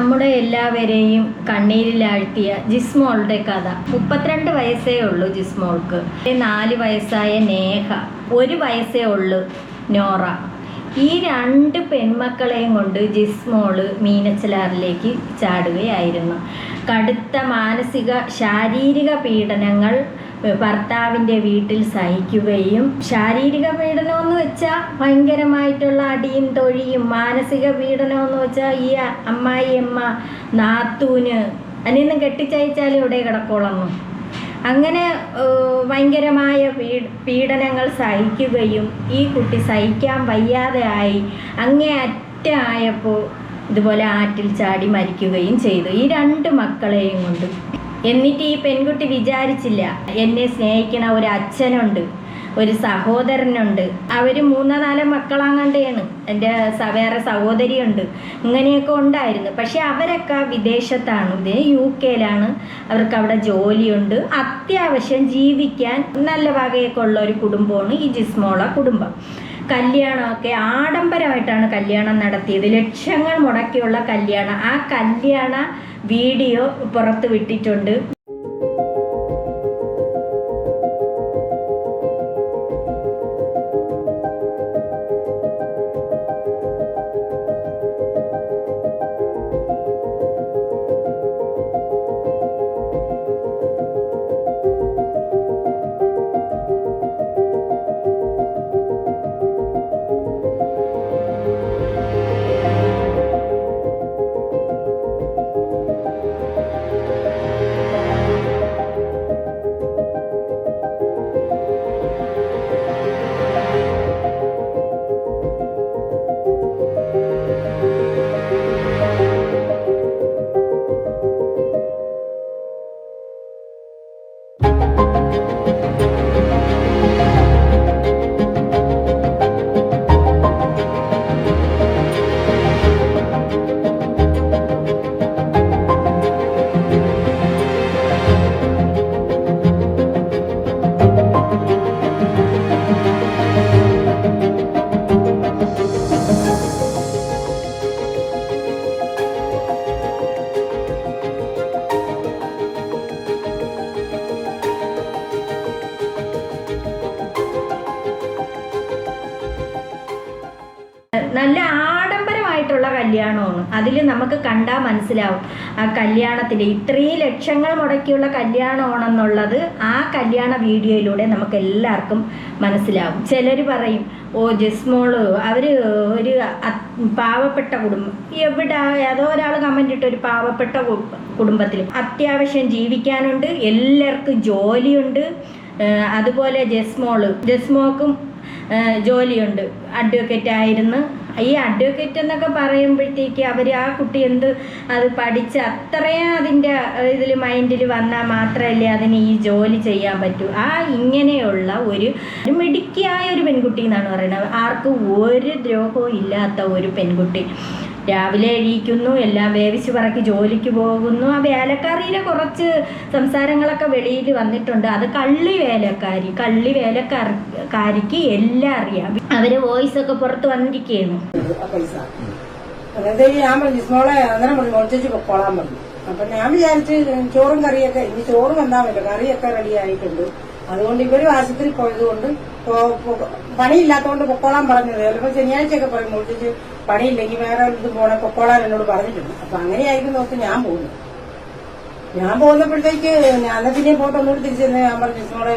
നമ്മുടെ എല്ലാവരെയും കണ്ണീരിലാഴ്ത്തിയ ജിസ്മോളുടെ കഥ. 32 വയസ്സേ ഉള്ളൂ ജിസ്മോൾക്ക്. 4 വയസ്സായ നേഹ, 1 വയസ്സേ ഉള്ളൂ നോറ. ഈ 2 പെൺമക്കളെയും കൊണ്ട് ജിസ്മോള് മീനച്ചിലാറിലേക്ക് ചാടുകയായിരുന്നു. കടുത്ത മാനസിക ശാരീരിക പീഡനങ്ങൾ ഭർത്താവിൻ്റെ വീട്ടിൽ സഹിക്കുകയും, ശാരീരിക പീഡനമെന്ന് വെച്ചാൽ ഭയങ്കരമായിട്ടുള്ള അടിയും തൊഴിയും, മാനസിക പീഡനമെന്ന് വെച്ചാൽ ഈ അമ്മായിയമ്മ, നാത്തൂന് അതിനൊന്നും കെട്ടിച്ചയച്ചാലും ഇവിടെ കിടക്കോളന്നു. അങ്ങനെ ഭയങ്കരമായ പീഡനങ്ങൾ സഹിക്കുകയും ഈ കുട്ടി സഹിക്കാൻ വയ്യാതെ ആയി അങ്ങേ അറ്റമായപ്പോൾ ഇതുപോലെ ആറ്റിൽ ചാടി മരിക്കുകയും ചെയ്തു, ഈ 2 മക്കളെയും കൊണ്ട്. എന്നിട്ട് ഈ പെൺകുട്ടി വിചാരിച്ചില്ല, എന്നെ സ്നേഹിക്കണ ഒരു അച്ഛനുണ്ട്, ഒരു സഹോദരനുണ്ട്, അവർ 3-4 മക്കളാങ്ങണ്ടെയാണ്, എൻ്റെ വേറെ സഹോദരിയുണ്ട്, ഇങ്ങനെയൊക്കെ ഉണ്ടായിരുന്നു. പക്ഷെ അവരൊക്കെ വിദേശത്താണ്, UK-യിലാണ്, അവർക്ക് അവിടെ ജോലിയുണ്ട്, അത്യാവശ്യം ജീവിക്കാൻ നല്ല വകയൊക്കെ ഉള്ള ഒരു കുടുംബമാണ് ഈ ജിസ്മോള കുടുംബം. കല്യാണമൊക്കെ ആഡംബരമായിട്ടാണ് കല്യാണം നടത്തിയത്, ലക്ഷങ്ങൾ മുടക്കിയുള്ള കല്യാണം. ആ കല്യാണ വീഡിയോ പുറത്ത് വിട്ടിട്ടുണ്ട്. നല്ല ആഡംബരമായിട്ടുള്ള കല്യാണമാണ്. അതിൽ നമുക്ക് കണ്ടാൽ മനസ്സിലാവും ആ കല്യാണത്തിൽ ഇത്രയും ലക്ഷങ്ങൾ മുടക്കിയുള്ള കല്യാണമാണെന്നുള്ളത് ആ കല്യാണ വീഡിയോയിലൂടെ നമുക്ക് എല്ലാവർക്കും മനസ്സിലാവും. ചിലർ പറയും, ഓ ജിസ്മോള് അവർ ഒരു പാവപ്പെട്ട കുടുംബം. എവിടെ ഏതോ ഒരാൾ കമൻ്റ് ഇട്ട്, ഒരു പാവപ്പെട്ട കുടുംബത്തിൽ അത്യാവശ്യം ജീവിക്കാനുണ്ട്, എല്ലാവർക്കും ജോലിയുണ്ട്. അതുപോലെ ജസ്മോക്കും ജോലിയുണ്ട്, അഡ്വക്കേറ്റ് ആയിരുന്നു. ഈ അഡ്വക്കേറ്റ് എന്നൊക്കെ പറയുമ്പോഴത്തേക്ക് അവർ ആ കുട്ടി അത് പഠിച്ച് അത്രയും അതിൻ്റെ ഇതിൽ മൈൻഡിൽ വന്നാൽ മാത്രമല്ലേ അതിന് ഈ ജോലി ചെയ്യാൻ പറ്റൂ. ഇങ്ങനെയുള്ള ഒരു മിടുക്കിയായ ഒരു പെൺകുട്ടി എന്നാണ് പറയുന്നത്. ആർക്കും ഒരു ദ്രോഹവും ഇല്ലാത്ത ഒരു പെൺകുട്ടി. രാവിലെ എണീക്കുന്നു, എല്ലാം വേവിച്ച് പറക്കി ജോലിക്ക് പോകുന്നു. ആ വേലക്കാരിയിലെ കുറച്ച് സംസാരങ്ങളൊക്കെ വെളിയിൽ വന്നിട്ടുണ്ട്. അത് കള്ളി വേലക്കാരിക്ക് എല്ലാം അറിയാം. അവര് വോയിസ് ഒക്കെ പുറത്ത് വന്നിരിക്കുന്നു. അതായത് ഞാൻ പറഞ്ഞു ജിസ്മോളെ അന്നേരം പറഞ്ഞു മോളിച്ചേച്ചി പൊക്കോളാൻ പറഞ്ഞു. അപ്പൊ ഞാൻ വിചാരിച്ച് ചോറും കറിയൊക്കെ, ഇനി ചോറും വന്നാൻ പറ്റും, കറിയൊക്കെ റെഡി ആയിട്ടുണ്ട്. അതുകൊണ്ട് ഇവര് ആശുപത്രി പോയതുകൊണ്ട് പണിയില്ലാത്തതുകൊണ്ട് പൊക്കോളാൻ പറഞ്ഞത്. ചിലപ്പോൾ ശനിയാഴ്ചയൊക്കെ പറയും മോളിച്ചേച്ചി പണിയില്ലെങ്കിൽ വേറെ ഇത് പോണേ പൊക്കോളാൻ എന്നോട് പറഞ്ഞിട്ടുണ്ട്. അപ്പൊ അങ്ങനെയായിരിക്കും നോക്കി ഞാൻ പോകുന്നപ്പോഴത്തേക്ക് ഞാൻ പിന്നെ പോയിട്ട് ഒന്നുകൂടി തിരിച്ചെന്ന് ഞാൻ പറഞ്ഞു ജിസ്മോളെ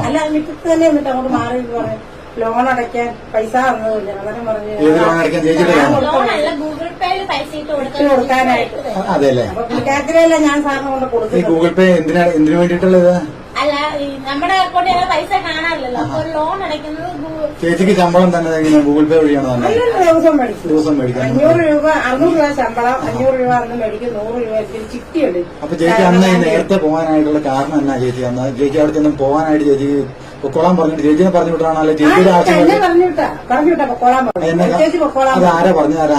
അല്ല മിറ്റത്ത് തന്നെ എന്നിട്ട് അങ്ങോട്ട് മാറി പറഞ്ഞു ലോൺ അടയ്ക്കാൻ പൈസ തന്നതില്ല. അങ്ങനെ പറഞ്ഞു കൊടുക്കാനായിട്ട്. അപ്പൊ പുള്ളിക്കാരത്തിലല്ല ഞാൻ സാറിന് കൊണ്ട് കൊടുത്തു. ഗൂഗിൾ പേ എന്തിനു വേണ്ടിയിട്ടുള്ളത്? അല്ല, നമ്മുടെ അക്കൗണ്ടിൽ പൈസ കാണാനല്ലോ, അപ്പൊ ലോൺ അടയ്ക്കുന്നത്. ചേച്ചിക്ക് ശമ്പളം തന്നെ എങ്ങനെയാണ്? ഗൂഗിൾ പേ വഴിയാണോ? ദിവസം മേടിക്കും. 500 രൂപ 600 രൂപ ശമ്പളം, 500 രൂപ അന്ന് മേടിക്കും, 100 രൂപ ചിട്ടിയുണ്ട്. അപ്പൊ ചേച്ചി അന്ന് നേരത്തെ പോകാനായിട്ടുള്ള കാരണം എന്നാ ചേച്ചി? അന്ന് ചേച്ചി അവിടെ ചെന്ന് പോകാനായിട്ട് ചേച്ചി പൊക്കോളാൻ പറഞ്ഞിട്ട് ചേച്ചിനെ പറഞ്ഞു വിട്ടാണോ അല്ലെ ചേച്ചിയുടെ ആവശ്യം? പറഞ്ഞുവിട്ടാ പൊക്കോളാൻ പറഞ്ഞു. അത് ആരാ പറഞ്ഞാരാ?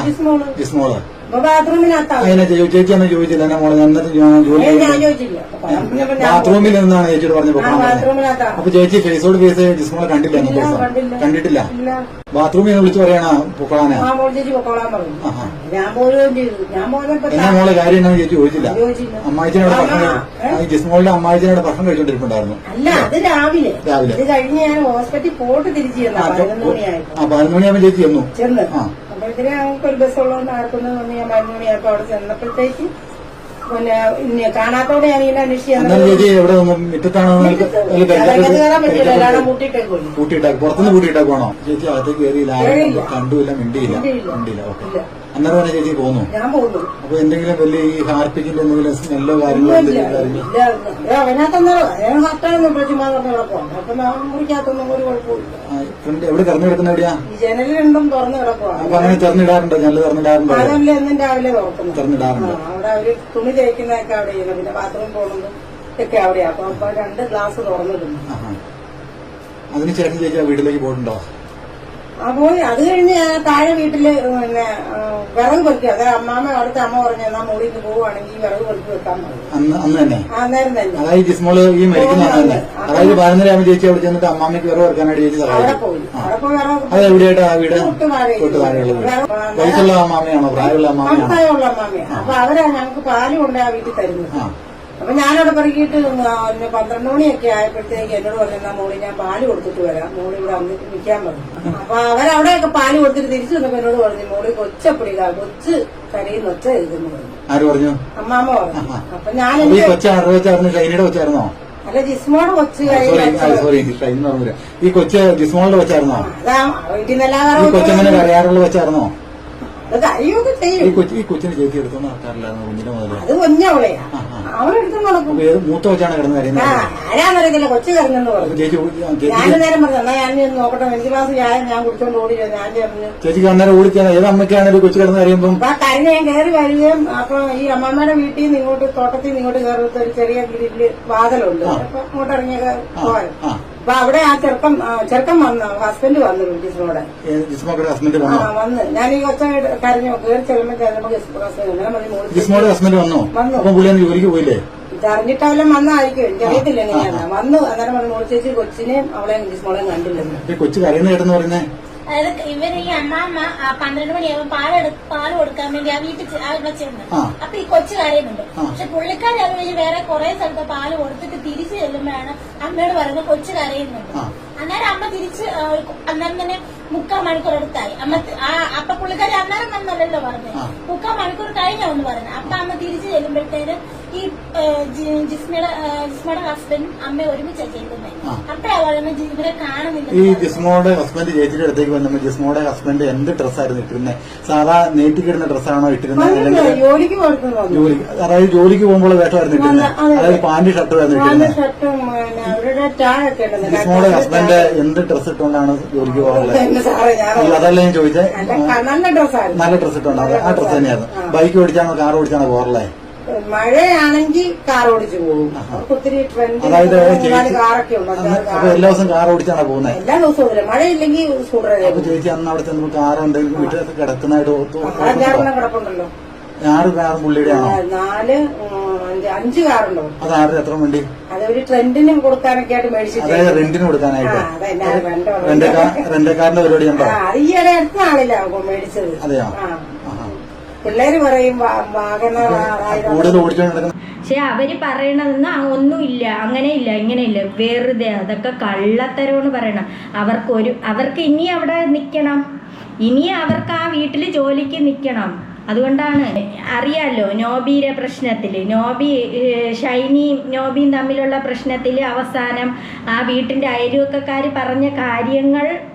ജിസ്മോള്. അപ്പൊ ബാത്റൂമിനകത്താവും. അതിനെ ചേച്ചി അന്ന് ചോദിച്ചില്ല എന്നെ മോളെ എന്നിട്ട് ജോലി ഞാൻ ചോദിച്ചില്ല. അപ്പൊ പറഞ്ഞപ്പോ ഞാൻ ബാത്റൂമിൽ നിന്നാണ് ചേച്ചിയോട് പറഞ്ഞു ആ ബാത്റൂമിനകത്താണ്. അപ്പൊ ചേച്ചി ഫേസോട് ഫേസ് ജിസ്മോളെ കണ്ടില്ല അന്ന് ഇല്ല, ദിവസം കണ്ടില്ല. കണ്ടിട്ടില്ല. ഇല്ല. ബാത്റൂമിൽ നിന്ന് വിളിച്ചു പറയണ പൊക്കളാനാ ആ മോൾ ചേച്ചി പൊക്കോളാൻ പറഞ്ഞു. ആഹാ. ഞാൻ പോവുകയും ചെയ്തു. ഞാൻ പോയപ്പോ എന്നാ മോളെ കാര്യം എന്നാ ചേച്ചി ചോദിച്ചില്ല. ചോദിച്ചില്ല. അമ്മായിച്ചനോട് ഭക്ഷണം ജിസ്മോളുടെ അമ്മായിച്ചനോട് ഭക്ഷണം കഴിച്ചോണ്ടിരിപ്പുണ്ടായിരുന്നു. അല്ല, അത് രാവിലെ രാവിലെ. ഇത് കഴിഞ്ഞ് ഞാൻ ഹോസ്പിറ്റലിൽ പോയിട്ട് തിരിച്ചു ചെന്ന 11 മണിയായപ്പോ 11 മണിയാകുമ്പോ ചേച്ചി ചെന്നു. ചെന്ന്. ആ. അപ്പോഴത്തേന് ഞങ്ങൾക്ക് ഒരു ബസ് ഉള്ളതുകൊണ്ട് ആർക്കൊന്നും വന്ന് ഞാൻ 11 മണിയായപ്പോ അവിടെ ചെന്നപ്പോഴത്തേക്ക് പിന്നെ ഇനി കാണാത്തോടെ ഞാൻ ഇങ്ങനെ അന്വേഷിച്ചു. എന്നാലും ചേച്ചി എവിടെ നിന്ന് മുറ്റത്താണോ കയറാൻ പറ്റില്ല, എല്ലാവരും കൂട്ടിയിട്ടേക്ക് പോയി. കൂട്ടിയിട്ടാക്കി പുറത്തുനിന്ന് കൂട്ടിയിട്ടാക്കണോ? ചേച്ചി അകത്തേക്ക് കയറിയില്ല, കയറിയില്ല. കണ്ടുമില്ല, മിണ്ടിയില്ല. മിണ്ടിയില്ല. ഓക്കെ. ഇല്ല. അന്നേരം തന്നെ ചേച്ചി പോന്നു. ഞാൻ പോകുന്നു. അപ്പൊ എന്തെങ്കിലും വലിയ ഈ ഹാർപ്പിക്കിന്റെ എന്തെങ്കിലും സ്മെല്ലോ കാര്യങ്ങളോ എന്തെങ്കിലും കാര്യങ്ങൾ അവനകത്തൊന്നും ഹർട്ടാണെന്ന് ചുമ്മാ പറഞ്ഞ കിടക്കുവാണ്. അപ്പൊ ഞാൻ മുറിക്കകത്തൊന്നും ഒരു കുഴപ്പമില്ല. ഫ്രണ്ട് എവിടെ തെരഞ്ഞു കിടക്കുന്ന എവിടെയാ? ഈ ജനൽ രണ്ടും തുറന്ന് കിടക്കുവാണ്. അപ്പൊ അങ്ങനെ തെരഞ്ഞിടാറുണ്ടോ? ഞങ്ങള് തെരഞ്ഞിടാറുണ്ടോ? അതല്ല, എന്നും രാവിലെ തുറക്കുന്നു. തെരഞ്ഞിടാറുണ്ട്. അവിടെ അവര് തുണി തേക്കുന്നതൊക്കെ അവിടെ ചെയ്യുന്നു. പിന്നെ ബാത്റൂമിൽ പോകുന്നതും ഒക്കെ അവിടെയാ. അപ്പൊ 2 ഗ്ലാസ് തുറന്നിടുന്നു. അതിനുശേഷം ചേച്ചി ആ വീട്ടിലേക്ക് പോയിട്ടുണ്ടോ? പോയി. അത് കഴിഞ്ഞ് ഞാൻ താഴെ വീട്ടില് പിന്നെ വിറക് പൊറിക്കും. അതായത് അമ്മാമ്മ അവിടുത്തെ അമ്മ പറഞ്ഞു എന്നാ മോളിക്ക് പോവുകയാണെങ്കിൽ വിറക് പൊറിക്ക് വെക്കാൻ പറഞ്ഞു. അന്ന് തന്നെ അന്നേരം തന്നെ. അതായത് ജിസ്മോള് ഈ മരിക്കുന്ന തന്നെ. അതായത് 11 ആകുമ്പോൾ ചേച്ചി അവിടെ ചെന്നിട്ട് അമ്മാമ്മയ്ക്ക് വിറവ് വെക്കാനായിട്ട് ചേച്ചി അവിടെ സഹായിക്കും. പോയി. അവിടെ പോയി വിറക് അത് എവിടെയായിട്ടാ ആ വീട്? തൊട്ടുതാഴെയുള്ള തൊട്ടുതാഴെയുള്ള വീട്. വയസ്സുള്ള അമ്മാമ്മയാണോ? പ്രായമുള്ള അമ്മാമ്മയാണോ? പ്രായമുള്ള അമ്മാമ്മയാണ്. അപ്പൊ അവരാ ഞങ്ങൾക്ക് പാല് കൊണ്ട് ആ വീട്ടിൽ തരുന്നത്. അപ്പൊ ഞാനവിടെ പറക്കിയിട്ട് 12 മണിയൊക്കെ ആയപ്പോഴത്തേക്ക് എന്നോട് പറഞ്ഞാ മോളി ഞാൻ പാല് കൊടുത്തിട്ട് വരാം, മോളി ഇവിടെ വന്നിട്ട് നിൽക്കാൻ പറഞ്ഞു. അപ്പൊ അവരവിടെയൊക്കെ പാല് കൊടുത്തിട്ട് തിരിച്ചു വന്നപ്പോ എന്നോട് പറഞ്ഞു മോളി കൊച്ചപ്പടിയില്ല, കൊച്ച് കരയുന്ന ഒച്ച എഴുതുന്നു പറഞ്ഞു. ആര് പറഞ്ഞു? അമ്മാമ്മ പറഞ്ഞു. അപ്പൊ ഞാൻ ഈ കൊച്ചു ആരുടെ വെച്ചായിരുന്നു? ഷൈനയുടെ വെച്ചായിരുന്നോ? അല്ല, ജിസ്മോട് കൊച്ച് സോറി ഷൈൻ പറഞ്ഞില്ല. ഈ കൊച്ച് ജിസ്മോളുടെ വെച്ചായിരുന്നോ? അതാ വീട്ടിൽ നിന്നെല്ലാം ഈ കൊച്ചങ്ങനെ കരയാറുള്ള വെച്ചായിരുന്നോ? അത് കരയൊക്കെ ചെയ്യും. ഈ കൊച്ചിന് ചേച്ചി എടുത്തൊന്നും ആൾക്കാരില്ലായിരുന്നു കുഞ്ഞിന്റെ മുതല്. അത് കുഞ്ഞവളെയാ, അവളെടുത്ത് നടക്കും. മൂത്ത കൊച്ചാണ് കിടന്ന് കരയുന്നത്. ആരാന്നറിയത്തില്ല, കൊച്ചു കരഞ്ഞെന്ന് പറഞ്ഞു. ചേച്ചി ഞാൻ നേരം പറഞ്ഞു എന്നാ ഞാൻ നോക്കട്ടെ, എനിക്ക് ക്ലാസ് ഞാൻ കുടിച്ചോണ്ട് ഓടില്ല. ഞാൻ പറഞ്ഞു ചേച്ചിക്ക് അന്നേരം ഓടിച്ചാൽ ഏത് അമ്മയ്ക്കാണ് ഒരു കൊച്ചു കിടന്ന് കരയുമ്പം? അപ്പൊ ആ കരഞ്ഞ് ഞാൻ കയറി വരികയും അപ്പൊ ഈ അമ്മമ്മയുടെ വീട്ടിൽ നിന്ന് ഇങ്ങോട്ട് തോട്ടത്തിൽ നിന്ന് ഇങ്ങോട്ട് കയറുന്ന ഒരു ചെറിയ ഗ്രില്ല് വാതിലുണ്ട്. അപ്പൊ ഇങ്ങോട്ട് ഇറങ്ങിയ പോകാൻ. അപ്പൊ അവിടെ ആ ചെറുക്കൻ വന്നു, ഹസ്ബൻഡ് വന്നു ജിസ്മോടെ. ജിസ്മോയുടെ ഹസ്ബൻഡ് വന്നു. വന്ന് ഞാൻ ഈ കൊച്ച കരഞ്ഞു കയറി ചെല്ലുമ്പോ ഹസ്ബൻഡ് ജിസ്മോയുടെ ഹസ്ബൻഡ് വന്നു. അപ്പൊ പുള്ളി ജോലിക്ക് പോയില്ലേ? ഇതറിഞ്ഞിട്ടെല്ലാം വന്നായിരിക്കും, എനിക്കറിയത്തില്ല എങ്ങനെയാണ്. വന്നു അന്നേരം പറഞ്ഞു മോൾ ചേച്ചി കൊച്ചിനെയും അവളെയും ജിസ്മോളെയും കണ്ടില്ലെന്ന്. കൊച്ചു കരയുന്ന കേട്ടെന്ന് പറയുന്നേ? അതായത് ഇവര് ഈ അമ്മാമ്മ 12 മണിയാകുമ്പോൾ പാല് കൊടുക്കാൻ വേണ്ടി ആ വീട്ടിൽ അവിടെ ചെന്ന്. അപ്പൊ ഈ കൊച്ചു കരയുന്നുണ്ട്. പക്ഷെ പുള്ളിക്കാരി അത് കഴിഞ്ഞ് വേറെ കുറെ സ്ഥലത്ത് പാല് കൊടുത്തിട്ട് തിരിച്ചു ചെല്ലുമ്പോഴാണ് അമ്മയോട് പറയുന്നത് കൊച്ചു കരയുന്നുണ്ട്. അന്നേരം അമ്മ തിരിച്ച് അന്നേരം തന്നെ 3/4 മണിക്കൂർ അടുത്തായി. അപ്പൊ പുള്ളിക്കാരി അന്നേരം വന്നല്ലോ പറഞ്ഞത്, 3/4 മണിക്കൂർ കഴിഞ്ഞാന്ന് പറഞ്ഞത്. അപ്പൊ അമ്മ തിരിച്ചു ചെല്ലുമ്പോഴത്തേന് ഈ ജിസ്മയുടെ ഹസ്ബൻഡും അമ്മ ഒരുമിച്ചാണ് ചെയ്യുന്നത്. അപ്പഴാ പറയുന്നത് ഇവരെ കാണുന്നില്ല. ഈ ജിസ്മോയുടെ ഹസ്ബൻഡ് ചേച്ചിയുടെ അടുത്തേക്ക് വന്നപ്പോ ജിസ്മോയുടെ ഹസ്ബൻഡ് എന്ത് ഡ്രസ്സായിരുന്നു ഇട്ടിരുന്നത്? സാധാ നേറ്റിക്കിടുന്ന ഡ്രസ്സാണോ ഇട്ടിരുന്നത്? ജോലിക്ക് കൊടുക്കുന്നത് ജോലിക്ക്, അതായത് ജോലിക്ക് പോകുമ്പോൾ വേഷമായിരുന്നു ഇട്ടിരുന്നത്? അതായത് പാന്റ് ഷർട്ടുമായിരുന്നു ഇട്ടിരുന്നത്? ജിസ്മോയുടെ ഹസ്ബൻഡ് എന്ത് ഡ്രസ്സ് ഇട്ടുകൊണ്ടാണ് ജോലിക്ക് പോകാനുള്ളത്? അതല്ല ഞാൻ ചോദിച്ചത്. നല്ല ഡ്രസ്സ് ഇട്ടുണ്ടാവും. ആ ഡ്രസ്സ് തന്നെയായിരുന്നു. ബൈക്ക് ഓടിച്ചാണോ കാർ ഓടിച്ചാണോ പോകാറുള്ളത്? മഴയാണെങ്കിൽ കാർ ഓടിച്ചു പോകും. ഒത്തിരി അതായത് കാറൊക്കെ ഉണ്ട്. അപ്പൊ എല്ലാ ദിവസവും കാർ ഓടിച്ചാണോ പോകുന്നത്? എല്ലാ ദിവസവും മഴയില്ലെങ്കിൽ സ്കൂട്ടർ. അപ്പൊ ചേച്ചി അന്ന് അവിടെ ചെന്നപ്പോ കാർ എന്തെങ്കിലും വീട്ടിലൊക്കെ കിടക്കുന്നതായിട്ട് കിടപ്പുണ്ടല്ലോ. 6 കാറും പുള്ളിയുടെ ആണോ? 5 കാറുണ്ടോ? അത് ആരുടെ എത്ര വണ്ടി? അതൊരു ട്രെൻഡിനും കൊടുക്കാനൊക്കെ ആയിട്ട് മേടിച്ചിട്ട്. അതായത് റെന്റിന് കൊടുക്കാനായിട്ട് റെന്റക്കാരന്റെ പരിപാടി ഉണ്ടോ? അത് ഈയിടെ അടുത്ത ആളില്ല മേടിച്ചത്. അതെയോ? പിള്ളേര് പറയും കൂടുതൽ ഓടിച്ചോണ്ട് നടക്കുന്ന. പക്ഷെ അവര് പറയണതെന്ന് ഒന്നുമില്ല, അങ്ങനെയില്ല ഇങ്ങനെയില്ല, വെറുതെ അതൊക്കെ കള്ളത്തരമെന്ന് പറയണം. അവർക്ക് ഇനി അവിടെ നിൽക്കണം, ഇനി അവർക്ക് ആ വീട്ടിൽ ജോലിക്ക് നിൽക്കണം. അതുകൊണ്ടാണ് അറിയാലോ നോബിയുടെ പ്രശ്നത്തിൽ, ഷൈനിയും നോബിയും തമ്മിലുള്ള പ്രശ്നത്തിൽ അവസാനം ആ വീട്ടിൻ്റെ അയൽവക്കക്കാർ പറഞ്ഞ കാര്യങ്ങൾ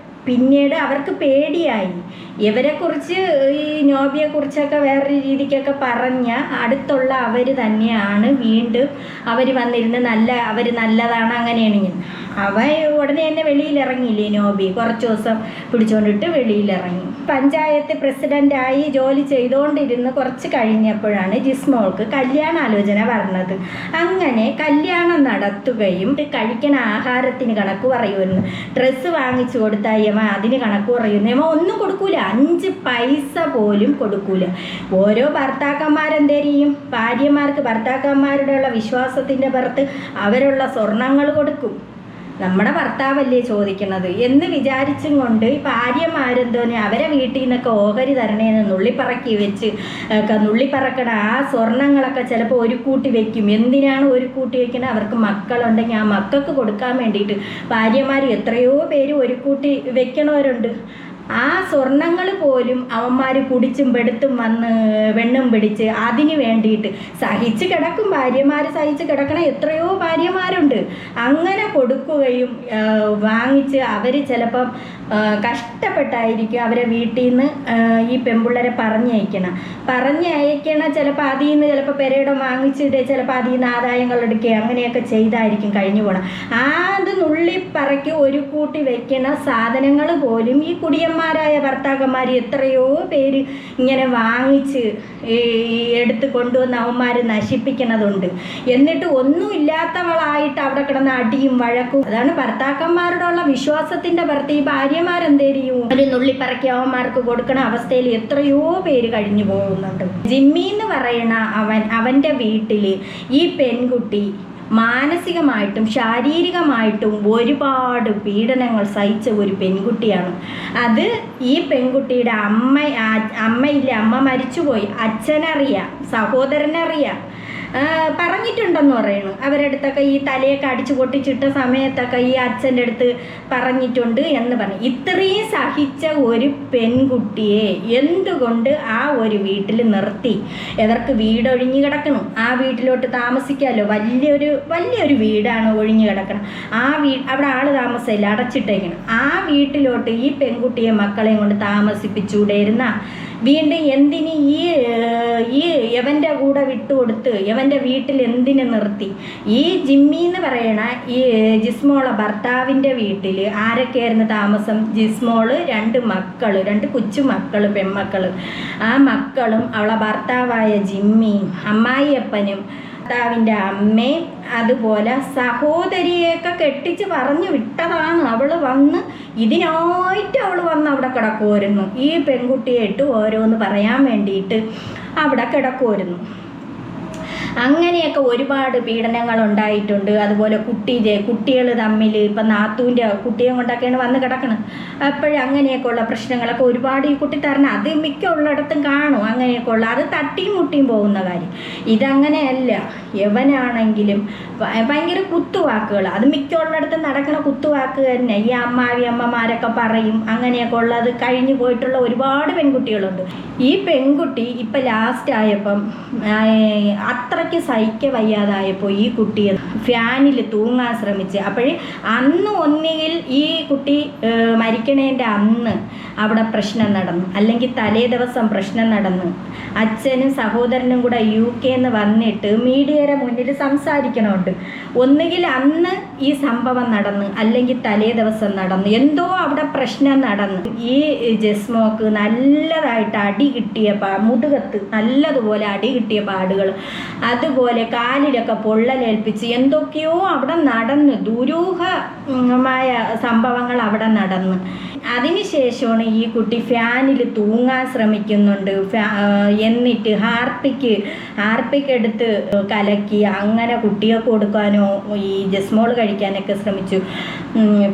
പിന്നീട് അവർക്ക് പേടിയായി. ഇവരെക്കുറിച്ച് ഈ നോബിയെക്കുറിച്ചൊക്കെ വേറൊരു രീതിക്കൊക്കെ പറഞ്ഞ അടുത്തുള്ള അവർ തന്നെയാണ് വീണ്ടും അവർ വന്നിരുന്ന് അവർ നല്ലതാണ് അങ്ങനെയാണ്. ഉടനെ തന്നെ വെളിയിലിറങ്ങിയില്ലേ നോബി, കുറച്ച് ദിവസം പിടിച്ചുകൊണ്ടിട്ട് വെളിയിലിറങ്ങി. പഞ്ചായത്ത് പ്രസിഡൻ്റായി ജോലി ചെയ്തുകൊണ്ടിരുന്ന് കുറച്ച് കഴിഞ്ഞപ്പോഴാണ് ജിസ്മോൾക്ക് കല്യാണാലോചന പറഞ്ഞത്. അങ്ങനെ കല്യാണം നടത്തുകയും കഴിക്കണ ആഹാരത്തിന് കണക്ക് പറയുമായിരുന്നു. ഡ്രസ്സ് വാങ്ങിച്ചു കൊടുത്താൽ അതിന് കണക്ക് പറയുന്നു. ഒന്നും കൊടുക്കൂല, 5 പൈസ പോലും കൊടുക്കൂല. ഓരോ ഭർത്താക്കന്മാരെന്തേരിയും ഭാര്യമാർക്ക് ഭർത്താക്കന്മാരുടെയുള്ള വിശ്വാസത്തിൻ്റെ പുറത്ത് അവരുള്ള സ്വർണങ്ങൾ കൊടുക്കും. നമ്മുടെ ഭർത്താവല്ലേ ചോദിക്കുന്നത് എന്ന് വിചാരിച്ചും കൊണ്ട് ഈ ഭാര്യമാരെന്തോന്നെ അവരെ വീട്ടിൽ നിന്നൊക്കെ ഓഹരി തരണേന്ന് നുള്ളിപ്പറക്കി വെച്ച് നുള്ളിപ്പറക്കണ ആ സ്വർണങ്ങളൊക്കെ ചിലപ്പോൾ ഒരു കൂട്ടി വെക്കും. എന്തിനാണ് ഒരു കൂട്ടി വെക്കുന്നത്? അവർക്ക് മക്കളുണ്ടെങ്കിൽ ആ മക്കൾക്ക് കൊടുക്കാൻ വേണ്ടിയിട്ട് ഭാര്യമാർ എത്രയോ പേര് ഒരു കൂട്ടി വെക്കണവരുണ്ട്. ആ സ്വർണങ്ങൾ പോലും അവന്മാർ കുടിച്ചും പെടുത്തും വന്ന് വെണ്ണും പിടിച്ച് അതിന് വേണ്ടിയിട്ട് സഹിച്ച് കിടക്കും. ഭാര്യമാർ സഹിച്ച് കിടക്കണ എത്രയോ ഭാര്യമാരുണ്ട്. അങ്ങനെ കൊടുക്കുകയും വാങ്ങിച്ച് അവർ ചിലപ്പം കഷ്ടപ്പെട്ടായിരിക്കും അവരെ വീട്ടിൽ നിന്ന് ഈ പെൺപിള്ളേരെ പറഞ്ഞയക്കണം. ചിലപ്പോൾ അതിൽ നിന്ന് ചിലപ്പോൾ പെരയിടം വാങ്ങിച്ചിട്ട് ചിലപ്പോൾ അതിൽ നിന്ന് ആദായങ്ങൾ എടുക്കുക അങ്ങനെയൊക്കെ ചെയ്തായിരിക്കും കഴിഞ്ഞു പോകണം. അത് നുള്ളിപ്പറക്കി ഒരു കൂട്ടി വെക്കുന്ന സാധനങ്ങൾ പോലും ഈ കുടിയന്മാരായ ഭർത്താക്കന്മാർ എത്രയോ പേര് ഇങ്ങനെ വാങ്ങിച്ച് എടുത്ത് കൊണ്ടുവന്ന് അവന്മാർ നശിപ്പിക്കുന്നതുണ്ട്. എന്നിട്ട് ഒന്നുമില്ലാത്തവളായിട്ട് അവിടെ കിടന്ന് അടിയും വഴക്കും. അതാണ് ഭർത്താക്കന്മാരോടുള്ള വിശ്വാസത്തിൻ്റെ പുറത്ത് ഈ ഭാര്യമാരെന്തേരിയും ഒരു നുള്ളിപ്പറക്കി അവന്മാർക്ക് കൊടുക്കണ അവസ്ഥയിൽ എത്രയോ പേര് കഴിഞ്ഞു പോകുന്നുണ്ട്. ജിമ്മി എന്ന് പറയണ അവൻ്റെ വീട്ടിൽ ഈ പെൺകുട്ടി മാനസികമായിട്ടും ശാരീരികമായിട്ടും ഒരുപാട് പീഡനങ്ങൾ സഹിച്ച ഒരു പെൺകുട്ടിയാണ്. അത് ഈ പെൺകുട്ടിയുടെ അമ്മയില്ല, അമ്മ മരിച്ചുപോയി, അച്ഛനറിയാം, സഹോദരനറിയാം, പറഞ്ഞിട്ടുണ്ടെന്ന് പറയുന്നു. അവരടുത്തൊക്കെ ഈ തലയൊക്കെ അടിച്ചു പൊട്ടിച്ചിട്ട സമയത്തൊക്കെ ഈ അച്ഛൻ്റെ അടുത്ത് പറഞ്ഞിട്ടുണ്ട് എന്ന് പറഞ്ഞു. ഇത്രയും സഹിച്ച ഒരു പെൺകുട്ടിയെ എന്തുകൊണ്ട് ആ ഒരു വീട്ടിൽ നിർത്തി? ഇവർക്ക് വീട് ഒഴിഞ്ഞു കിടക്കണം, ആ വീട്ടിലോട്ട് താമസിക്കാമല്ലോ. വലിയൊരു വീടാണ് ഒഴിഞ്ഞു കിടക്കണം. അവിടെ ആൾ താമസമില്ല, അടച്ചിട്ടേക്കണം. ആ വീട്ടിലോട്ട് ഈ പെൺകുട്ടിയെ മക്കളെയും കൊണ്ട് താമസിപ്പിച്ചുകൂടെയിരുന്ന വീണ്ടും എന്തിന് ഈ യവൻ്റെ കൂടെ വിട്ടുകൊടുത്ത് യവൻ്റെ വീട്ടിൽ എന്തിന് നിർത്തി? ഈ ജിമ്മി എന്ന് പറയണ ഈ ജിസ്മോളെ ഭർത്താവിൻ്റെ വീട്ടിൽ ആരൊക്കെയായിരുന്നു താമസം? ജിസ്മോള്, 2 മക്കൾ, 2 കൊച്ചു മക്കൾ, പെൺമക്കൾ. ആ മക്കളും അവളെ ഭർത്താവായ ജിമ്മി, അമ്മായിയപ്പനും ഭർത്താവിൻ്റെ അമ്മയും അതുപോലെ സഹോദരിയൊക്കെ കെട്ടിച്ച് പറഞ്ഞു വിട്ടതാണ്. ഇതിനായിട്ട് അവൾ വന്ന് അവിടെ കിടക്കുമായിരുന്നു. ഈ പെൺകുട്ടിയായിട്ട് ഓരോന്ന് പറയാൻ വേണ്ടിയിട്ട് അവിടെ കിടക്കുമായിരുന്നു. അങ്ങനെയൊക്കെ ഒരുപാട് പീഡനങ്ങൾ ഉണ്ടായിട്ടുണ്ട്. അതുപോലെ കുട്ടികൾ തമ്മിൽ ഇപ്പം നാത്തൂൻ്റെ കുട്ടിയെ കൊണ്ടൊക്കെയാണ് വന്ന് കിടക്കണം. അപ്പോഴും അങ്ങനെയൊക്കെ ഉള്ള പ്രശ്നങ്ങളൊക്കെ ഒരുപാട് ഈ കുട്ടി തരണം. അത് മിക്ക ഉള്ളിടത്തും കാണും. അങ്ങനെയൊക്കെ ഉള്ള അത് തട്ടിയും മുട്ടിയും പോകുന്ന കാര്യം. ഇതങ്ങനെയല്ല. യവനാണെങ്കിലും ഭയങ്കര കുത്തുവാക്കുകൾ, അത് മിക്ക ഉള്ളിടത്തും നടക്കുന്ന കുത്തുവാക്ക് തന്നെ ഈ അമ്മമാരൊക്കെ പറയും. അങ്ങനെയൊക്കെ ഉള്ളത് കഴിഞ്ഞു പോയിട്ടുള്ള ഒരുപാട് പെൺകുട്ടികളുണ്ട്. ഈ പെൺകുട്ടി ഇപ്പം ലാസ്റ്റ് ആയപ്പം അത്രയ്ക്ക് സഹിക്ക വയ്യാതായപ്പോൾ ഈ കുട്ടിയെ ഫാനിൽ തൂങ്ങാൻ ശ്രമിച്ച്. അപ്പോഴേ അന്ന് ഒന്നുകിൽ ഈ കുട്ടി മരിക്കണേൻ്റെ അന്ന് അവിടെ പ്രശ്നം നടന്നു, അല്ലെങ്കിൽ തലേ ദിവസം പ്രശ്നം നടന്നു. അച്ഛനും സഹോദരനും കൂടെ UK വന്നിട്ട് മീഡിയയുടെ മുന്നിൽ സംസാരിക്കണമുണ്ട്. ഒന്നുകിൽ അന്ന് ഈ സംഭവം നടന്നു, അല്ലെങ്കിൽ തലേ ദിവസം നടന്നു. എന്തോ അവിടെ പ്രശ്നം നടന്നു. ഈ ജസ്മോക്ക് നല്ലതായിട്ട് അടി കിട്ടിയ മുതുകത്ത് നല്ലതുപോലെ അടി കിട്ടിയ പാടുകൾ, അതുപോലെ കാലിലൊക്കെ പൊള്ളലേൽപ്പിച്ച് എന്തൊക്കെയോ അവിടെ നടന്നു. ദുരൂഹമായ സംഭവങ്ങൾ അവിടെ നടന്നു. അതിനുശേഷമാണ് ഈ കുട്ടി ഫാനിൽ തൂങ്ങാൻ ശ്രമിക്കുന്നുണ്ട്. എന്നിട്ട് ഹാർപ്പിക്ക് എടുത്ത് കലക്കി അങ്ങനെ കുട്ടിയൊക്കെ കൊടുക്കാനോ ഈ ജസ്മോൾ കഴിക്കാനൊക്കെ ശ്രമിച്ചു.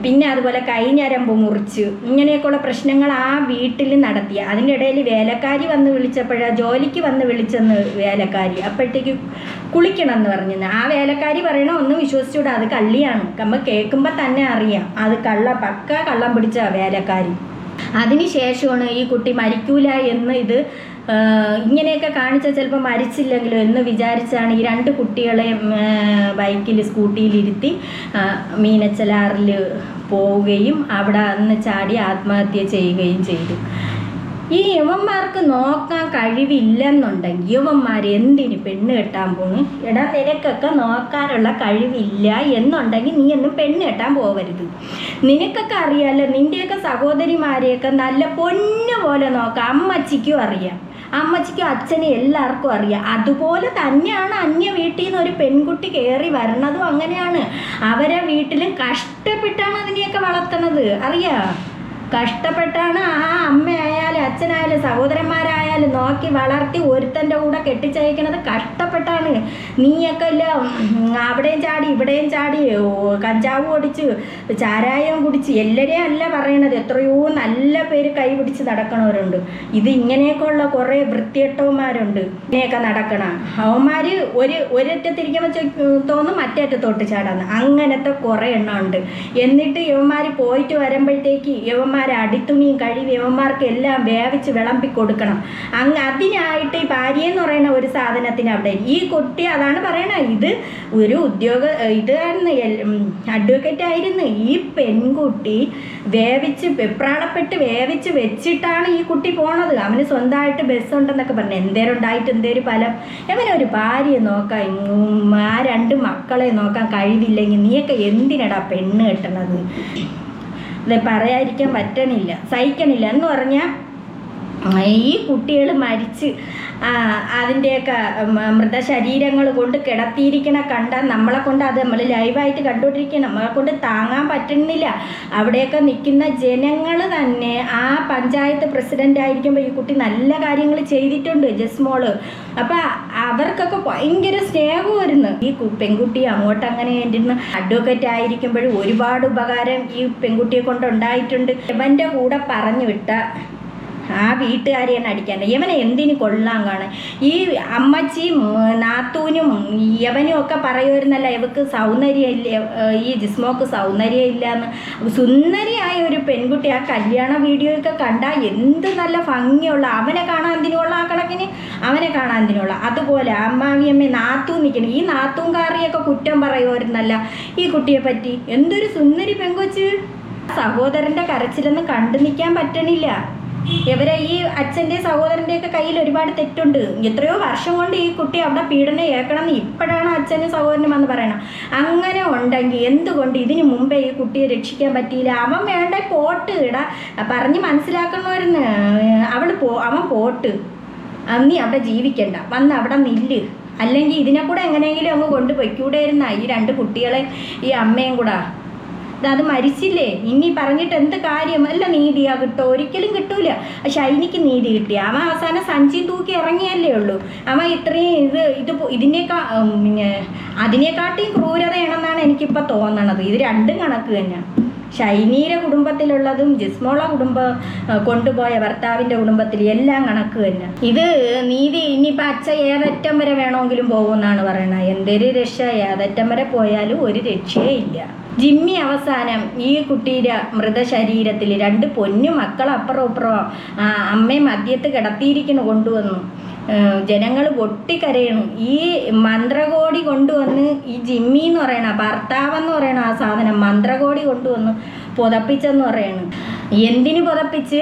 പിന്നെ അതുപോലെ കൈഞ്ഞരമ്പ് മുറിച്ച് ഇങ്ങനെയൊക്കെയുള്ള പ്രശ്നങ്ങൾ ആ വീട്ടിൽ നടത്തി. അതിൻ്റെ ഇടയിൽ വേലക്കാരി വന്ന് വിളിച്ചപ്പോഴാണ്, ജോലിക്ക് വന്ന് വിളിച്ചെന്ന് വേലക്കാരി, അപ്പോഴത്തേക്ക് കുളിക്കണം എന്ന് പറഞ്ഞു. ആ വേലക്കാരി പറയണ ഒന്നും വിശ്വസിച്ചുകൂടാ, അത് കള്ളിയാണ്. നമ്മൾ കേൾക്കുമ്പോൾ തന്നെ അറിയാം അത് പക്ക കള്ളം പിടിച്ച വേലക്കാരി. അതിനുശേഷമാണ് ഈ കുട്ടി മരിക്കൂല എന്ന് ഇങ്ങനെയൊക്കെ കാണിച്ചാൽ ചിലപ്പോൾ മരിച്ചില്ലെങ്കിലോ എന്ന് വിചാരിച്ചാണ് ഈ 2 കുട്ടികളെ സ്കൂട്ടിയിലിരുത്തി മീനച്ചലാറിൽ പോവുകയും അവിടെ അന്ന് ചാടി ആത്മഹത്യ ചെയ്യുകയും ചെയ്തു. ഈ യുവന്മാർക്ക് നോക്കാൻ കഴിവില്ലെന്നുണ്ടെങ്കിൽ യുവന്മാർ എന്തിന് പെണ്ണ് കെട്ടാൻ പോകുന്നു? എടാ, നിനക്കൊക്കെ നോക്കാനുള്ള കഴിവില്ല എന്നുണ്ടെങ്കിൽ നീ ഒന്നും പെണ്ണ് കെട്ടാൻ പോകരുത്. നിനക്കൊക്കെ അറിയാമല്ലോ, നിൻ്റെയൊക്കെ സഹോദരിമാരെയൊക്കെ നല്ല പൊന്നു പോലെ നോക്കാം. അമ്മച്ചിക്കും അറിയാം, അമ്മച്ചിക്കും അച്ഛനും എല്ലാവർക്കും അറിയാം. അതുപോലെ തന്നെയാണ് അന്യ വീട്ടിൽ നിന്ന് ഒരു പെൺകുട്ടി കയറി വരണതും അങ്ങനെയാണ്. അവരെ വീട്ടിലും കഷ്ടപ്പെട്ടാണ് അതിനെയൊക്കെ വളർത്തണത്. അറിയാം, കഷ്ടപ്പെട്ടാണ്. ആ അമ്മയായാലും അച്ഛനായാലും സഹോദരന്മാരായാലും നോക്കി വളർത്തി ഒരുത്തൻ്റെ കൂടെ കെട്ടിച്ചയക്കണത് കഷ്ടപ്പെട്ടാണ്. നീയൊക്കെ ഇല്ല അവിടെയും ചാടി ഇവിടെയും ചാടി കഞ്ചാവ് ഓടിച്ച് ചാരായം കുടിച്ച് എല്ലാവരെയും അല്ല പറയണത്. എത്രയോ നല്ല പേര് കൈ പിടിച്ച് നടക്കണവരുണ്ട്. ഇത് ഇങ്ങനെയൊക്കെയുള്ള കുറേ വൃത്തികെട്ടവന്മാരുണ്ട് ഇങ്ങനെയൊക്കെ നടക്കണം. അവന്മാർ ഒരറ്റത്തിരിക്കുമ്പോൾ തോന്നും മറ്റേ അറ്റത്തോട്ട് ചാടാന്ന്. അങ്ങനത്തെ കുറേ എണ്ണം ഉണ്ട്. എന്നിട്ട് യവന്മാർ പോയിട്ട് വരുമ്പോഴത്തേക്ക് യവന്മാരെ അടിത്തുണിയും കഴിവ് യവന്മാർക്ക് എല്ലാം വേവിച്ച് വിളമ്പി കൊടുക്കണം. അതിനായിട്ട് ഈ ഭാര്യയെന്ന് പറയുന്ന ഒരു സാധനത്തിന് അവിടെ ഈ കുട്ടി അതാണ് പറയണത്. ഇത് ഒരു ഇതായിരുന്നു, അഡ്വക്കേറ്റ് ആയിരുന്നു. ഈ പെൺകുട്ടി വെപ്രാളപ്പെട്ട് വേവിച്ച് വെച്ചിട്ടാണ് ഈ കുട്ടി പോണത്. അവന് സ്വന്തമായിട്ട് ബസ്സുണ്ടെന്നൊക്കെ പറഞ്ഞു. എന്തേലും ഉണ്ടായിട്ട് എന്തേലും ഫലം. അവനൊരു ഭാര്യയെ നോക്കാൻ, ആ 2 മക്കളെ നോക്കാൻ കഴിവില്ലെങ്കിൽ നീയൊക്കെ എന്തിനടാ പെണ്ണ് കെട്ടണത്? ഇത് പറയാതിരിക്കാൻ പറ്റണില്ല, സഹിക്കണില്ല. എന്ന് പറഞ്ഞാൽ ഈ കുട്ടികൾ മരിച്ച് അതിൻ്റെയൊക്കെ മൃതശരീരങ്ങൾ കൊണ്ട് കിടത്തിയിരിക്കണ കണ്ടാൽ നമ്മളെ കൊണ്ട് അത് നമ്മൾ ലൈവായിട്ട് കണ്ടുകൊണ്ടിരിക്കണം. നമ്മളെ കൊണ്ട് താങ്ങാൻ പറ്റുന്നില്ല. അവിടെയൊക്കെ നിൽക്കുന്ന ജനങ്ങൾ തന്നെ ആ പഞ്ചായത്ത് പ്രസിഡൻ്റ് ആയിരിക്കുമ്പോൾ ഈ കുട്ടി നല്ല കാര്യങ്ങൾ ചെയ്തിട്ടുണ്ട്, ജസ്മോള്. അപ്പം അവർക്കൊക്കെ ഭയങ്കര സ്നേഹമായിരുന്നു. ഈ പെൺകുട്ടി അങ്ങോട്ട് അങ്ങനെ ഇരുന്ന് അഡ്വക്കേറ്റ് ആയിരിക്കുമ്പോഴും ഒരുപാട് ഉപകാരം ഈ പെൺകുട്ടിയെ കൊണ്ട് ഉണ്ടായിട്ടുണ്ട്. ഇവൻ്റെ കൂടെ പറഞ്ഞു വിട്ട ആ വീട്ടുകാരെയാണ് അടിക്കാൻ. യവനെ എന്തിനു കൊള്ളാൻ കാണാൻ. ഈ അമ്മച്ചിയും നാത്തൂനും യവനും ഒക്കെ പറയുമായിരുന്നല്ല ഇവക്ക് സൗന്ദര്യമില്ല, ഈ ജിസ്മോക്ക് സൗന്ദര്യം ഇല്ലയെന്ന്. സുന്ദരിയായ ഒരു പെൺകുട്ടി ആ കല്യാണ വീഡിയോയൊക്കെ കണ്ടാൽ എന്ത് നല്ല ഭംഗിയുള്ള, അവനെ കാണാൻ എന്തിനുള്ള ആ കണക്കിന് അവനെ കാണാൻ എന്തിനുള്ള. അതുപോലെ അമ്മാവിയമ്മ നാത്തൂൻ നിൽക്കണം. ഈ നാത്തൂൻകാരിയൊക്കെ കുറ്റം പറയുമായിരുന്നല്ല ഈ കുട്ടിയെ പറ്റി. എന്തൊരു സുന്ദരി പെങ്കൊച്ച്. സഹോദരൻ്റെ കരച്ചിലൊന്നും കണ്ടു നിൽക്കാൻ പറ്റണില്ല. ഇവരെ ഈ അച്ഛൻ്റെ സഹോദരൻ്റെയൊക്കെ കയ്യിൽ ഒരുപാട് തെറ്റുണ്ട്. എത്രയോ വർഷം കൊണ്ട് ഈ കുട്ടി അവിടെ പീഡനം ഏൽക്കണമെന്ന് ഇപ്പോഴാണ് അച്ഛനും സഹോദരനും വന്ന് പറയണം. അങ്ങനെ ഉണ്ടെങ്കിൽ എന്തുകൊണ്ട് ഇതിന് മുമ്പേ ഈ കുട്ടിയെ രക്ഷിക്കാൻ പറ്റിയില്ല? അവൻ വേണ്ട പോട്ട് ഇടാ പറഞ്ഞ് മനസ്സിലാക്കണമായിരുന്നു. അവൻ പോട്ട്, നീ അവിടെ ജീവിക്കണ്ട, വന്ന് അവിടെ നില്ല്. അല്ലെങ്കിൽ ഇതിനെ കൂടെ എങ്ങനെയെങ്കിലും അങ്ങ് കൊണ്ടുപോയിക്കൂടായിരുന്ന ഈ 2 കുട്ടികളെ ഈ അമ്മയും കൂടെ. അത് മരിച്ചില്ലേ, ഇനി പറഞ്ഞിട്ട് എന്ത് കാര്യം? അല്ല നീതിയാ കിട്ടോ? ഒരിക്കലും കിട്ടൂല. ഷൈനിക്ക് നീതി കിട്ടിയ അവൻ അവസാനം സഞ്ചി തൂക്കി ഇറങ്ങിയല്ലേ ഉള്ളൂ. അവൻ ഇത്രയും അതിനെക്കാട്ടിയും ക്രൂരതയാണെന്നാണ് എനിക്കിപ്പോൾ തോന്നണത്. ഇത് 2 കണക്ക് തന്നെ. ഷൈനിയുടെ കുടുംബത്തിലുള്ളതും ജിസ്മോള കുടുംബം കൊണ്ടുപോയ ഭർത്താവിൻ്റെ കുടുംബത്തിൽ എല്ലാം കണക്ക് തന്നെ. ഇത് നീതി ഇനിയിപ്പോൾ അച്ഛൻ ഏതറ്റം വരെ വേണമെങ്കിലും പോകുമെന്നാണ് പറയണത്. എന്തൊരു രക്ഷ! ഏതറ്റം വരെ പോയാലും ഒരു രക്ഷയേ ഇല്ല. ജിമ്മി അവസാനം ഈ കുട്ടിയുടെ മൃതശരീരത്തിൽ 2 പൊന്നു മക്കൾ അപ്പുറം ഇപ്പുറം അമ്മയെ മദ്യത്ത് കിടത്തിയിരിക്കുന്നു കൊണ്ടുവന്നു. ജനങ്ങൾ പൊട്ടിക്കരയണം. ഈ മന്ത്രകോടി കൊണ്ടുവന്ന് ഈ ജിമ്മി എന്ന് പറയണ ഭർത്താവെന്ന് പറയണ ആ സാധനം മന്ത്രകോടി കൊണ്ടുവന്ന് പുതപ്പിച്ചെന്ന് പറയണം. എന്തിന് പുതപ്പിച്ച്?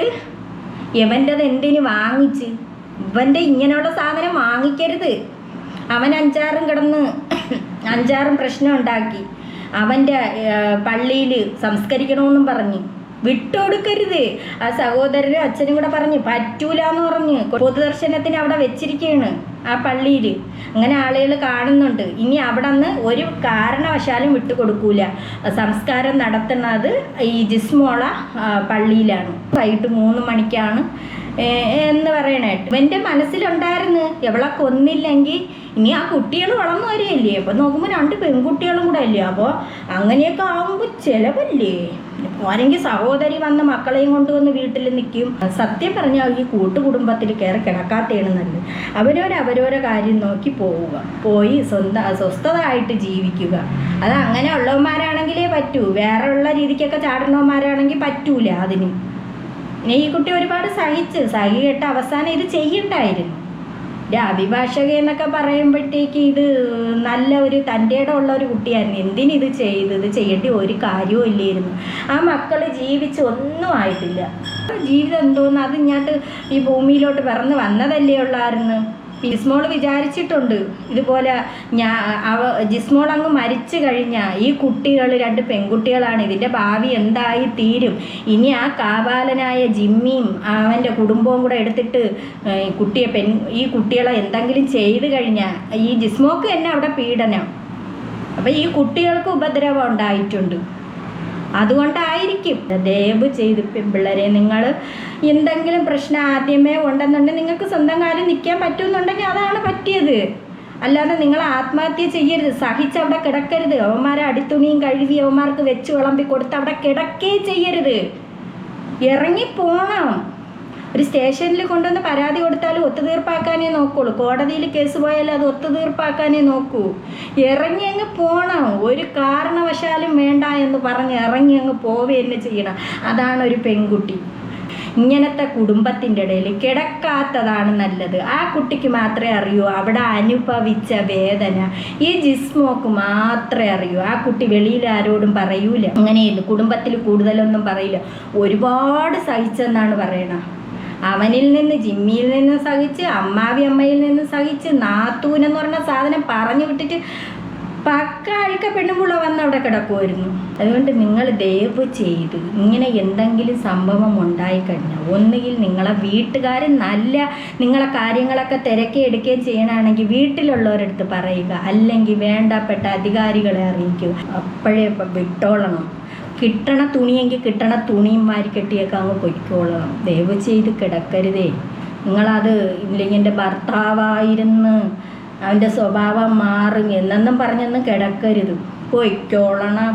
ഇവൻ്റെത് എന്തിന് വാങ്ങിച്ച്? ഇവൻ്റെ ഇങ്ങനെയുള്ള സാധനം വാങ്ങിക്കരുത്. അവൻ 5-6 പ്രശ്നം ഉണ്ടാക്കി. അവൻ്റെ പള്ളിയിൽ സംസ്കരിക്കണമെന്നും പറഞ്ഞ് വിട്ടുകൊടുക്കരുത്. ആ സഹോദരനും അച്ഛനും കൂടെ പറഞ്ഞ് പറ്റൂല എന്ന് പറഞ്ഞ് പൊതുദർശനത്തിന് അവിടെ വെച്ചിരിക്കുകയാണ് ആ പള്ളിയിൽ. അങ്ങനെ ആളുകൾ കാണുന്നുണ്ട്. ഇനി അവിടെ നിന്ന് ഒരു കാരണവശാലും വിട്ടുകൊടുക്കൂല. സംസ്കാരം നടത്തുന്നത് ഈ ജിസ്മോള പള്ളിയിലാണ്. വൈകിട്ട് 3 മണിക്കാണ് എന്ന് പറയണായിട്ട് എൻ്റെ മനസ്സിലുണ്ടായിരുന്നു. എവളെ കൊന്നില്ലെങ്കിൽ ഇനി ആ കുട്ടികൾ വളർന്നു വരികയല്ലേ. അപ്പോൾ നോക്കുമ്പോൾ 2 പെൺകുട്ടികളും കൂടെ അല്ലേ. അപ്പോൾ അങ്ങനെയൊക്കെ ആകുമ്പോൾ ചിലവല്ലേ. ആരെങ്കിൽ സഹോദരി വന്ന് മക്കളെയും കൊണ്ടുവന്ന് വീട്ടിൽ നിൽക്കും. സത്യം പറഞ്ഞാൽ ഈ കൂട്ടുകുടുംബത്തിൽ കയറി കിടക്കാത്തതാണ് നല്ലത്. അവരോരോ കാര്യം നോക്കി പോവുക, പോയി സ്വസ്ഥതയായിട്ട് ജീവിക്കുക. അത് അങ്ങനെ ഉള്ളവന്മാരാണെങ്കിലേ പറ്റൂ. വേറെ ഉള്ള രീതിക്കൊക്കെ ചാടുന്നവന്മാരാണെങ്കിൽ പറ്റൂല. അതിന് ഈ കുട്ടി ഒരുപാട് സഹിക്കേട്ട് അവസാനം ഇത് ചെയ്യണ്ടായിരുന്നു. അഭിഭാഷക എന്നൊക്കെ പറയുമ്പോഴത്തേക്ക് ഇത് നല്ല ഒരു തൻ്റെ ഇടമുള്ള ഒരു കുട്ടിയായിരുന്നു. എന്തിനിത് ചെയ്തത്? ചെയ്യേണ്ടി ഒരു കാര്യവും ഇല്ലായിരുന്നു. ആ മക്കൾ ജീവിച്ച് ഒന്നും ആയിട്ടില്ല. ജീവിതം എന്തോന്ന് അത് ഇങ്ങോട്ട് ഈ ഭൂമിയിലോട്ട് പിറന്ന് വന്നതല്ലേ ഉള്ളായിരുന്നു. ജിസ്മോൾ വിചാരിച്ചിട്ടുണ്ട് ഇതുപോലെ ജിസ്മോൾ അങ്ങ് മരിച്ചു കഴിഞ്ഞാൽ ഈ കുട്ടികൾ 2 പെൺകുട്ടികളാണ്, ഇതിൻ്റെ ഭാവി എന്തായി തീരും. ഇനി ആ കാപാലനായ ജിമ്മിയും അവൻ്റെ കുടുംബവും കൂടെ എടുത്തിട്ട് ഈ കുട്ടികളെ എന്തെങ്കിലും ചെയ്ത് കഴിഞ്ഞാൽ ഈ ജിസ്മോക്ക് തന്നെ അവിടെ പീഡനം. അപ്പം ഈ കുട്ടികൾക്ക് ഉപദ്രവം ഉണ്ടായിട്ടുണ്ട്. അതുകൊണ്ടായിരിക്കും. ദയവ് ചെയ്ത് പിള്ളേരെ, നിങ്ങൾ എന്തെങ്കിലും പ്രശ്നം ആദ്യമേ ഉണ്ടെന്നുണ്ടെങ്കിൽ നിങ്ങൾക്ക് സ്വന്തം കാലിൽ നിൽക്കാൻ പറ്റുമെന്നുണ്ടെങ്കിൽ അതാണ് പറ്റിയത്. അല്ലാതെ നിങ്ങൾ ആത്മഹത്യ ചെയ്യരുത്, സഹിച്ചവിടെ കിടക്കരുത്. അവന്മാരെ അടിത്തുണിയും കഴുകി അവന്മാർക്ക് വെച്ച് വിളമ്പി കൊടുത്ത് അവിടെ കിടക്കേ ചെയ്യരുത്. ഇറങ്ങിപ്പോണം. ഒരു സ്റ്റേഷനിൽ കൊണ്ടുവന്ന് പരാതി കൊടുത്താലും ഒത്തുതീർപ്പാക്കാനേ നോക്കുള്ളൂ. കോടതിയിൽ കേസ് പോയാലും അത് ഒത്തുതീർപ്പാക്കാനേ നോക്കൂ. ഇറങ്ങി അങ്ങ് പോകണം. ഒരു കാരണവശാലും വേണ്ട എന്ന് പറഞ്ഞ് ഇറങ്ങി അങ്ങ് പോവുക തന്നെ ചെയ്യണം. അതാണ് ഒരു പെൺകുട്ടി. ഇങ്ങനത്തെ കുടുംബത്തിൻ്റെ ഇടയിൽ കിടക്കാത്തതാണ് നല്ലത്. ആ കുട്ടിക്ക് മാത്രമേ അറിയൂ അവിടെ അനുഭവിച്ച വേദന. ഈ ജിസ്മോക്ക് മാത്രമേ അറിയൂ. ആ കുട്ടി വെളിയിൽ ആരോടും പറയൂല. അങ്ങനെയില്ല, കുടുംബത്തിൽ കൂടുതലൊന്നും പറയില്ല. ഒരുപാട് സഹിച്ചെന്നാണ് പറയണത്. അവനിൽ നിന്ന്, ജിമ്മിയിൽ നിന്ന് സഹിച്ച്, അമ്മായിൽ നിന്ന് സഹിച്ച്, നാത്തൂനെന്ന് പറഞ്ഞ സാധനം പറഞ്ഞു വിട്ടിട്ട് പക്ക അഴുക്ക പെണ്ണുമ്പുള്ള വന്ന് അവിടെ കിടക്കുമായിരുന്നു. അതുകൊണ്ട് നിങ്ങൾ ദയവ് ചെയ്ത് ഇങ്ങനെ എന്തെങ്കിലും സംഭവം ഉണ്ടായിക്കഴിഞ്ഞാൽ ഒന്നുകിൽ നിങ്ങളെ വീട്ടുകാർ നിങ്ങളെ കാര്യങ്ങളൊക്കെ തിരക്കി എടുക്കുകയും ചെയ്യണമെങ്കിൽ വീട്ടിലുള്ളവരടുത്ത് പറയുക, അല്ലെങ്കിൽ വേണ്ടപ്പെട്ട അധികാരികളെ അറിയിക്കുക. അപ്പോഴേ വിട്ടോളണം. കിട്ടണ തുണിയെങ്കിൽ കിട്ടണ തുണിയും വാരിക്കെട്ടിയൊക്കെ അങ്ങ് പൊയ്ക്കോളണം. ദയവ് ചെയ്ത് കിടക്കരുതേ. നിങ്ങളത് ഇല്ലെങ്കിൽ എൻ്റെ ഭർത്താവായിരുന്നു, അവൻ്റെ സ്വഭാവം മാറും എന്നൊന്നും പറഞ്ഞൊന്നും കിടക്കരുത്. പൊയ്ക്കോളണം.